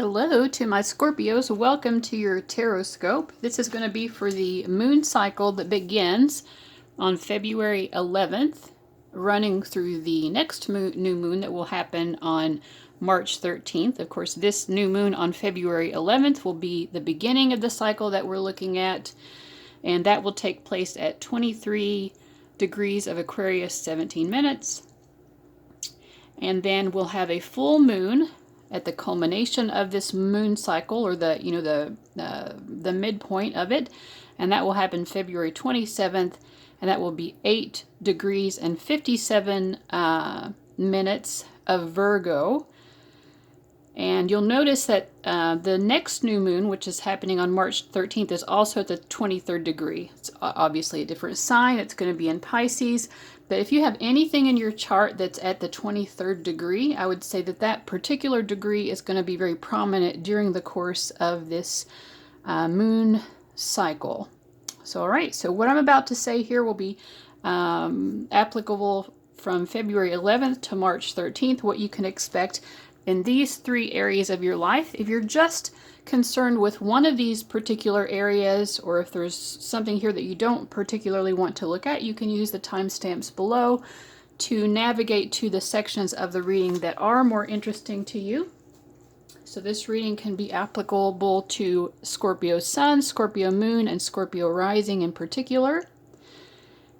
Hello to my Scorpios. Welcome to your Tarotscope. This is going to be for the moon cycle that begins on February 11th, running through the next new moon that will happen on March 13th. Of course, this new moon on February 11th will be the beginning of the cycle that we're looking at, and that will take place at 23 degrees of Aquarius, 17 minutes. And then we'll have a full moon at the culmination of this moon cycle, or the midpoint of it, and that will happen February 27th, and that will be 8 degrees and 57 minutes of Virgo. And you'll notice that the next new moon, which is happening on March 13th, is also at the 23rd degree. It's obviously a different sign. It's going to be in Pisces. But if you have anything in your chart that's at the 23rd degree, I would say that that particular degree is going to be very prominent during the course of this moon cycle. So, all right. So what I'm about to say here will be applicable from February 11th to March 13th, what you can expect in these three areas of your life. If you're just concerned with one of these particular areas, or if there's something here that you don't particularly want to look at, you can use the timestamps below to navigate to the sections of the reading that are more interesting to you. So this reading can be applicable to Scorpio Sun, Scorpio Moon, and Scorpio Rising in particular,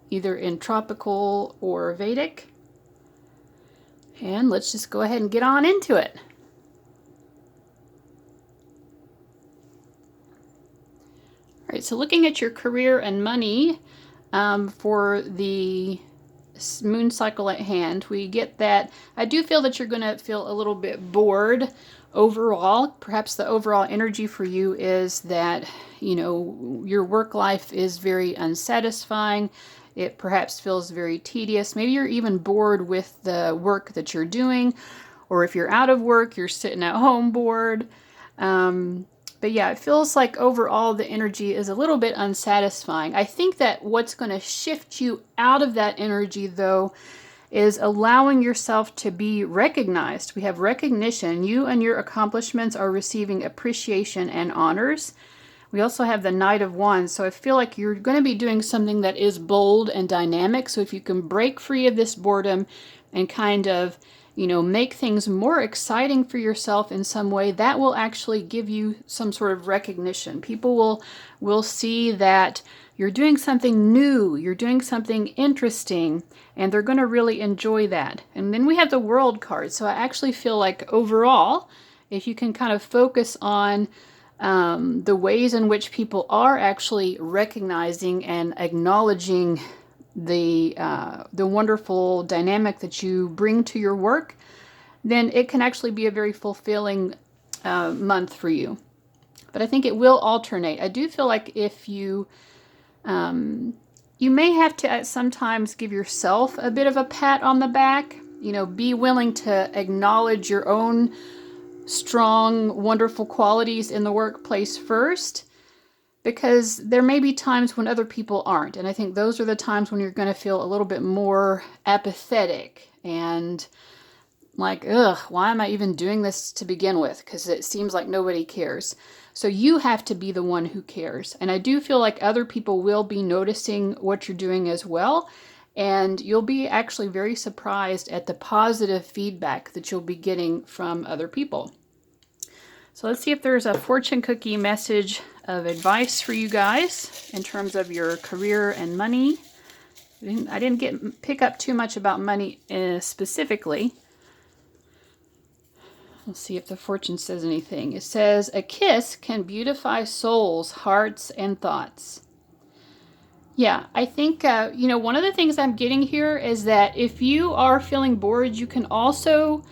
either in tropical or Vedic. And let's just go ahead and get on into it. All right, so looking at your career and money for the moon cycle at hand, we get that I do feel that you're going to feel a little bit bored overall. Perhaps the overall energy for you is that, your work life is very unsatisfying. It perhaps feels very tedious. Maybe you're even bored with the work that you're doing, or if you're out of work, you're sitting at home bored. But yeah, it feels like overall the energy is a little bit unsatisfying. I think that what's going to shift you out of that energy, though, is allowing yourself to be recognized. We have recognition. You and your accomplishments are receiving appreciation and honors. We also have the Knight of Wands, so I feel like you're going to be doing something that is bold and dynamic. So if you can break free of this boredom and kind of, make things more exciting for yourself in some way, that will actually give you some sort of recognition. People will see that you're doing something new, you're doing something interesting, and they're going to really enjoy that. And then we have the World card. So I actually feel like overall, if you can kind of focus on the ways in which people are actually recognizing and acknowledging the wonderful dynamic that you bring to your work, then it can actually be a very fulfilling month for you. But I think it will alternate. I do feel like if you may have to sometimes give yourself a bit of a pat on the back, be willing to acknowledge your own strong, wonderful qualities in the workplace first, because there may be times when other people aren't. And I think those are the times when you're going to feel a little bit more apathetic and like, ugh, why am I even doing this to begin with? Because it seems like nobody cares. So you have to be the one who cares. And I do feel like other people will be noticing what you're doing as well. And you'll be actually very surprised at the positive feedback that you'll be getting from other people. So let's see if there's a fortune cookie message of advice for you guys in terms of your career and money. I didn't pick up too much about money specifically. Let's see if the fortune says anything. It says, a kiss can beautify souls, hearts, and thoughts. Yeah, I think, one of the things I'm getting here is that if you are feeling bored, you can also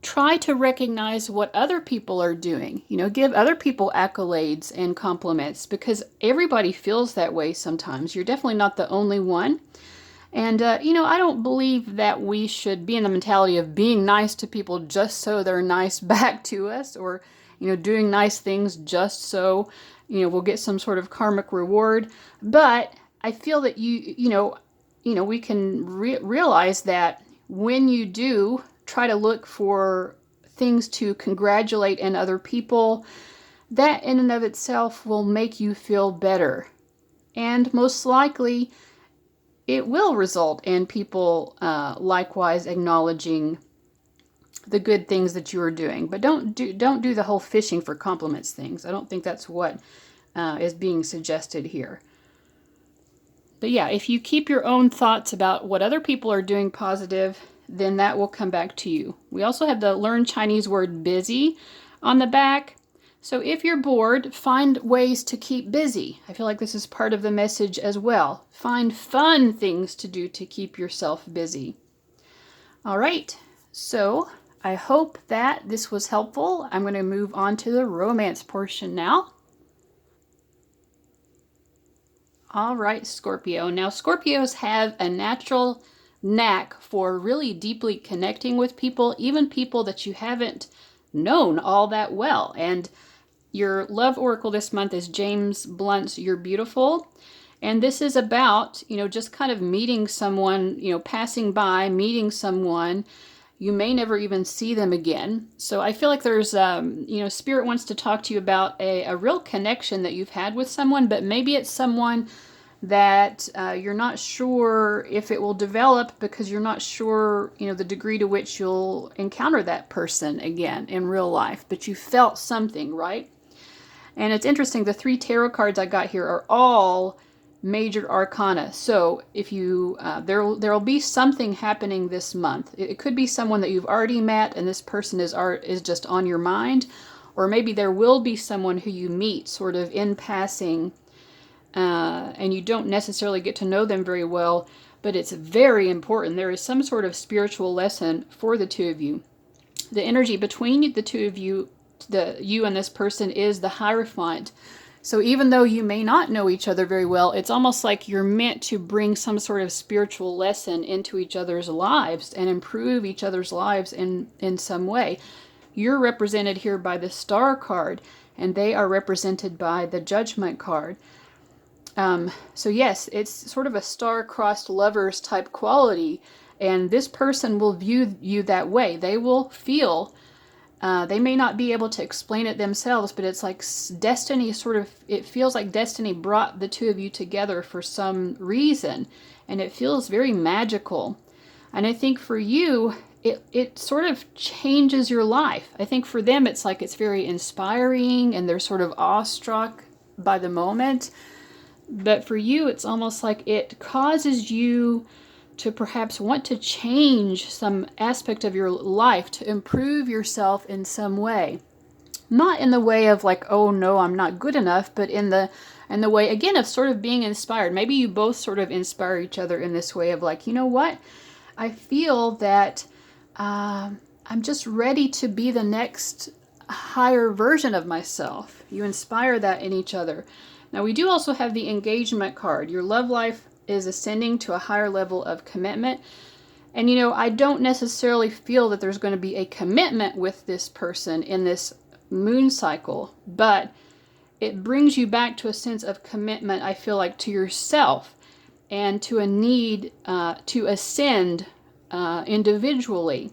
try to recognize what other people are doing. Give other people accolades and compliments, because everybody feels that way sometimes. You're definitely not the only one. And, I don't believe that we should be in the mentality of being nice to people just so they're nice back to us, or, doing nice things just so, we'll get some sort of karmic reward. But I feel that we can realize that when you do try to look for things to congratulate in other people, that in and of itself will make you feel better. And most likely, it will result in people likewise acknowledging the good things that you are doing. But don't do the whole fishing for compliments things. I don't think that's what is being suggested here. But yeah, if you keep your own thoughts about what other people are doing positive, then that will come back to you. We also have the Learn Chinese word busy on the back. So if you're bored, find ways to keep busy. I feel like this is part of the message as well. Find fun things to do to keep yourself busy. All right, so I hope that this was helpful. I'm going to move on to the romance portion now. All right, Scorpio. Now, Scorpios have a natural knack for really deeply connecting with people, even people that you haven't known all that well. And your love oracle this month is James Blunt's You're Beautiful. And this is about, just kind of meeting someone, passing by, meeting someone. You may never even see them again. So I feel like there's, Spirit wants to talk to you about a real connection that you've had with someone, but maybe it's someone that you're not sure if it will develop because you're not sure, the degree to which you'll encounter that person again in real life, but you felt something, right? And it's interesting, the 3 tarot cards I got here are all major arcana. So if you, there'll be something happening this month. It could be someone that you've already met and this person is just on your mind, or maybe there will be someone who you meet sort of in passing, and you don't necessarily get to know them very well, but it's very important. There is some sort of spiritual lesson for the two of you. The energy between the two of you, you and this person, is the Hierophant. So even though you may not know each other very well, it's almost like you're meant to bring some sort of spiritual lesson into each other's lives and improve each other's lives in some way. You're represented here by the Star card, and they are represented by the Judgment card. So yes, it's sort of a star-crossed lovers type quality, and this person will view you that way. They will feel, they may not be able to explain it themselves, but it's like destiny it feels like destiny brought the two of you together for some reason, and it feels very magical. And I think for you, it sort of changes your life. I think for them, it's like it's very inspiring, and they're sort of awestruck by the moment. But for you, it's almost like it causes you to perhaps want to change some aspect of your life, to improve yourself in some way. Not in the way of like, oh no, I'm not good enough, but in the way, again, of sort of being inspired. Maybe you both sort of inspire each other in this way of like, you know what? I feel that I'm just ready to be the next higher version of myself. You inspire that in each other. Now, we do also have the Engagement card. Your love life is ascending to a higher level of commitment. And, I don't necessarily feel that there's going to be a commitment with this person in this moon cycle, but it brings you back to a sense of commitment, I feel like, to yourself and to a need to ascend individually.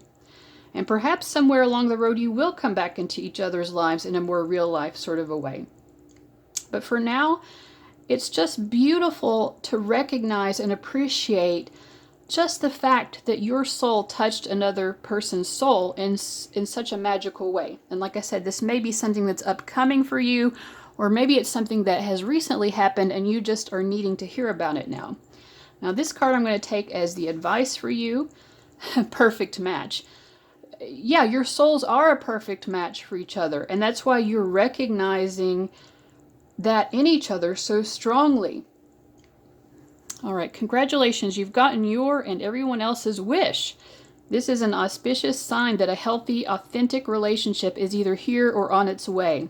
And perhaps somewhere along the road, you will come back into each other's lives in a more real life sort of a way. But for now, it's just beautiful to recognize and appreciate just the fact that your soul touched another person's soul in such a magical way. And like I said, this may be something that's upcoming for you, or maybe it's something that has recently happened and you just are needing to hear about it now. Now, this card I'm going to take as the advice for you. Perfect match. Yeah, your souls are a perfect match for each other, and that's why you're recognizing that in each other so strongly. All right, congratulations. You've gotten your and everyone else's wish. This is an auspicious sign that a healthy, authentic relationship is either here or on its way.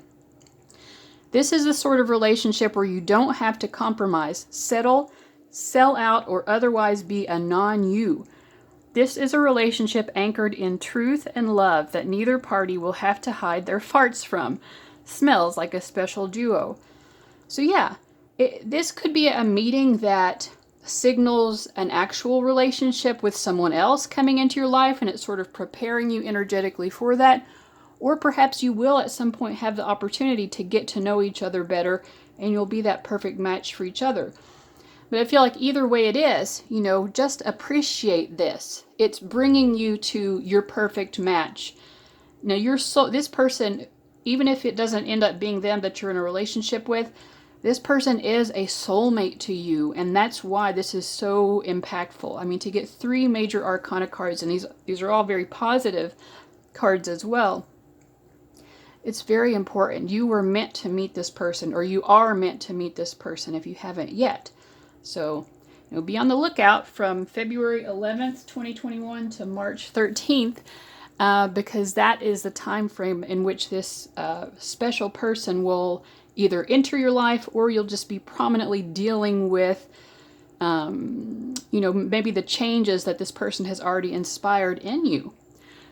This is the sort of relationship where you don't have to compromise, settle, sell out, or otherwise be a non-you. This is a relationship anchored in truth and love that neither party will have to hide their farts from. Smells like a special duo. So yeah, this could be a meeting that signals an actual relationship with someone else coming into your life, and it's sort of preparing you energetically for that. or perhaps you will at some point have the opportunity to get to know each other better, and you'll be that perfect match for each other. But I feel like either way it is, you know, just appreciate this. It's bringing you to your perfect match. Now, this person, even if it doesn't end up being them that you're in a relationship with, this person is a soulmate to you, and that's why this is so impactful. I mean, to get 3 major arcana cards, and these are all very positive cards as well. It's very important. You were meant to meet this person, or you are meant to meet this person if you haven't yet. So, you know, be on the lookout from February 11th, 2021 to March 13th, because that is the time frame in which this special person will either enter your life, or you'll just be prominently dealing with, you know, maybe the changes that this person has already inspired in you.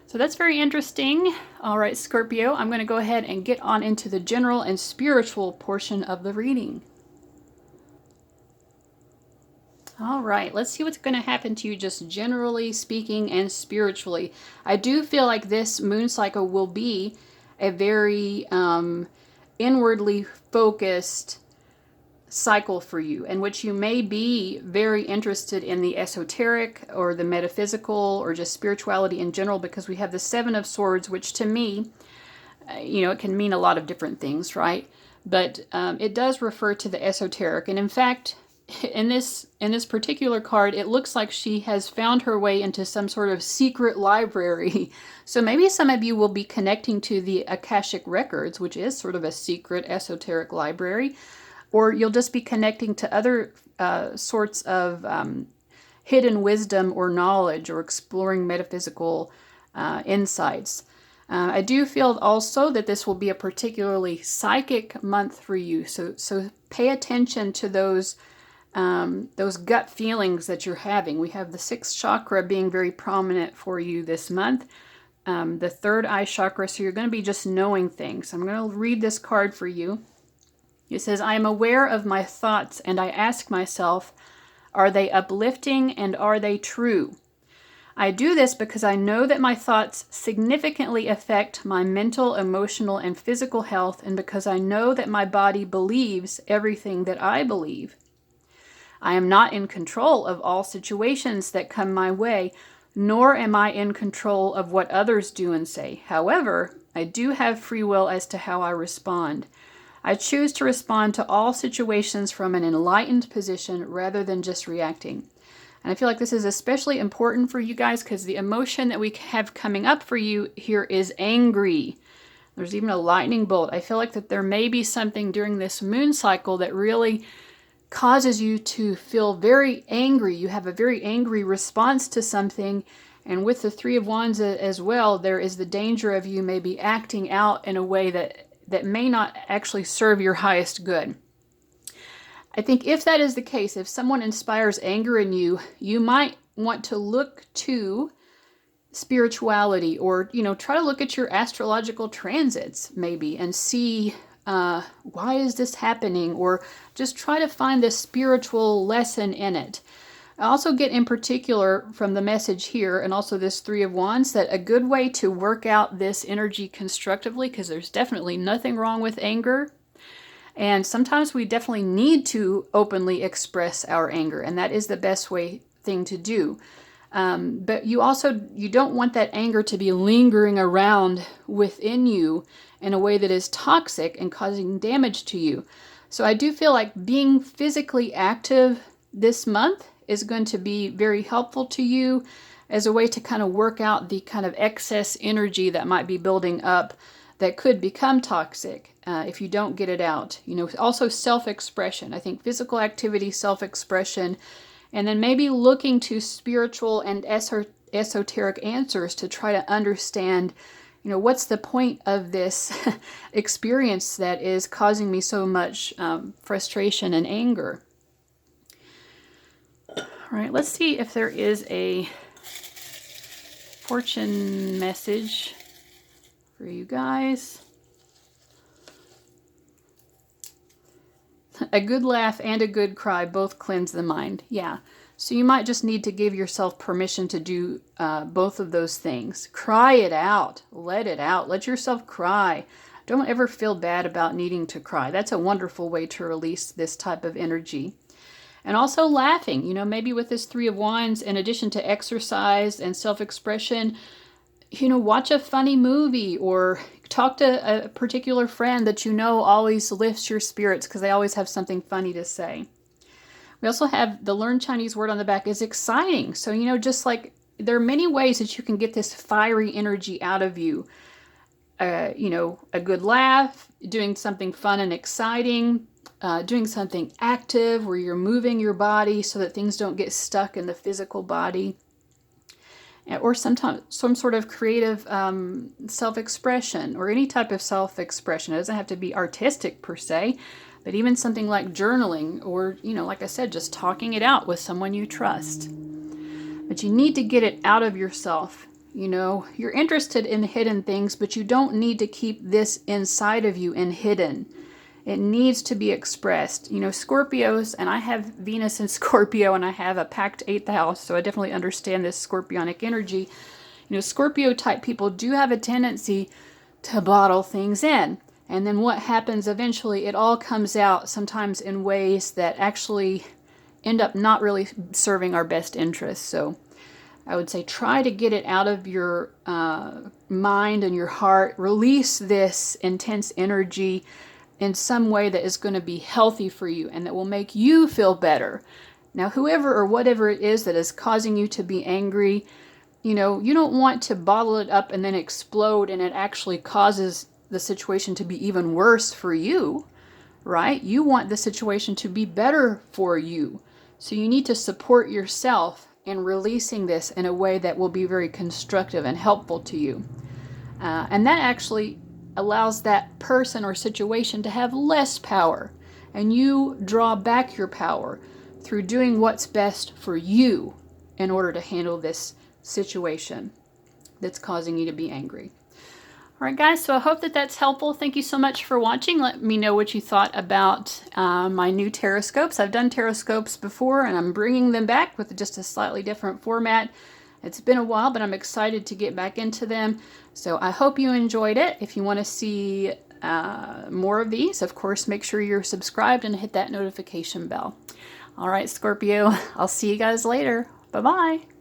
So that's very interesting. All right, Scorpio, I'm going to go ahead and get on into the general and spiritual portion of the reading. All right, let's see what's going to happen to you just generally speaking and spiritually. I do feel like this moon cycle will be a very inwardly focused cycle for you, in which you may be very interested in the esoteric or the metaphysical or just spirituality in general, because we have the 7 of Swords, which to me, you know, it can mean a lot of different things, right? But it does refer to the esoteric. And in fact, in this particular card, it looks like she has found her way into some sort of secret library. So maybe some of you will be connecting to the Akashic Records, which is sort of a secret esoteric library, or you'll just be connecting to other sorts of hidden wisdom or knowledge, or exploring metaphysical insights. I do feel also that this will be a particularly psychic month for you. So pay attention to those gut feelings that you're having. We have the 6th chakra being very prominent for you this month. The 3rd eye chakra, so you're going to be just knowing things. I'm going to read this card for you. It says, I am aware of my thoughts, and I ask myself, are they uplifting and are they true? I do this because I know that my thoughts significantly affect my mental, emotional, and physical health, and because I know that my body believes everything that I believe. I am not in control of all situations that come my way, nor am I in control of what others do and say. However, I do have free will as to how I respond. I choose to respond to all situations from an enlightened position rather than just reacting. And I feel like this is especially important for you guys because the emotion that we have coming up for you here is angry. There's even a lightning bolt. I feel like that there may be something during this moon cycle that really causes you to feel very angry. You have a very angry response to something. And with the 3 of Wands as well, there is the danger of you maybe acting out in a way that may not actually serve your highest good. I think if that is the case, if someone inspires anger in you, you might want to look to spirituality, or, you know, try to look at your astrological transits maybe and see why is this happening, or just try to find the spiritual lesson in it. I also get in particular from the message here, and also this 3 of Wands, that a good way to work out this energy constructively, because there's definitely nothing wrong with anger, and sometimes we definitely need to openly express our anger, and that is the best thing to do. But you don't want that anger to be lingering around within you in a way that is toxic and causing damage to you. So I do feel like being physically active this month is going to be very helpful to you as a way to kind of work out the kind of excess energy that might be building up that could become toxic if you don't get it out. You know, also self-expression. I think physical activity, self-expression, and then maybe looking to spiritual and esoteric answers to try to understand, you know, what's the point of this experience that is causing me so much frustration and anger. All right, let's see if there is a fortune message for you guys. A good laugh and a good cry both cleanse the mind. Yeah. So you might just need to give yourself permission to do both of those things. Cry it out. Let it out. Let yourself cry. Don't ever feel bad about needing to cry. That's a wonderful way to release this type of energy. And also laughing. You know, maybe with this Three of Wands, in addition to exercise and self-expression, you know, watch a funny movie or talk to a particular friend that you know always lifts your spirits because they always have something funny to say. We also have the Learn Chinese word on the back is exciting. So, you know, just like there are many ways that you can get this fiery energy out of you. You know, a good laugh, doing something fun and exciting, doing something active where you're moving your body so that things don't get stuck in the physical body. Or sometimes some sort of creative self-expression or any type of self-expression. It doesn't have to be artistic per se, but even something like journaling or, you know, like I said, just talking it out with someone you trust. But you need to get it out of yourself. You know, you're interested in hidden things, but you don't need to keep this inside of you and hidden. It needs to be expressed. You know, Scorpios, and I have Venus in Scorpio, and I have a packed 8th house, so I definitely understand this Scorpionic energy. You know, Scorpio type people do have a tendency to bottle things in. And then what happens eventually, it all comes out sometimes in ways that actually end up not really serving our best interests. So I would say try to get it out of your mind and your heart. Release this intense energy in some way that is going to be healthy for you and that will make you feel better. Now, whoever or whatever it is that is causing you to be angry, you know, you don't want to bottle it up and then explode and it actually causes the situation to be even worse for you, right? You want the situation to be better for you. So you need to support yourself in releasing this in a way that will be very constructive and helpful to you. And that actually allows that person or situation to have less power. And you draw back your power through doing what's best for you in order to handle this situation that's causing you to be angry. All right, guys, so I hope that that's helpful. Thank you so much for watching. Let me know what you thought about my new Tarotscopes. I've done Tarotscopes before, and I'm bringing them back with just a slightly different format. It's been a while, but I'm excited to get back into them. So I hope you enjoyed it. If you want to see more of these, of course, make sure you're subscribed and hit that notification bell. All right, Scorpio, I'll see you guys later. Bye-bye.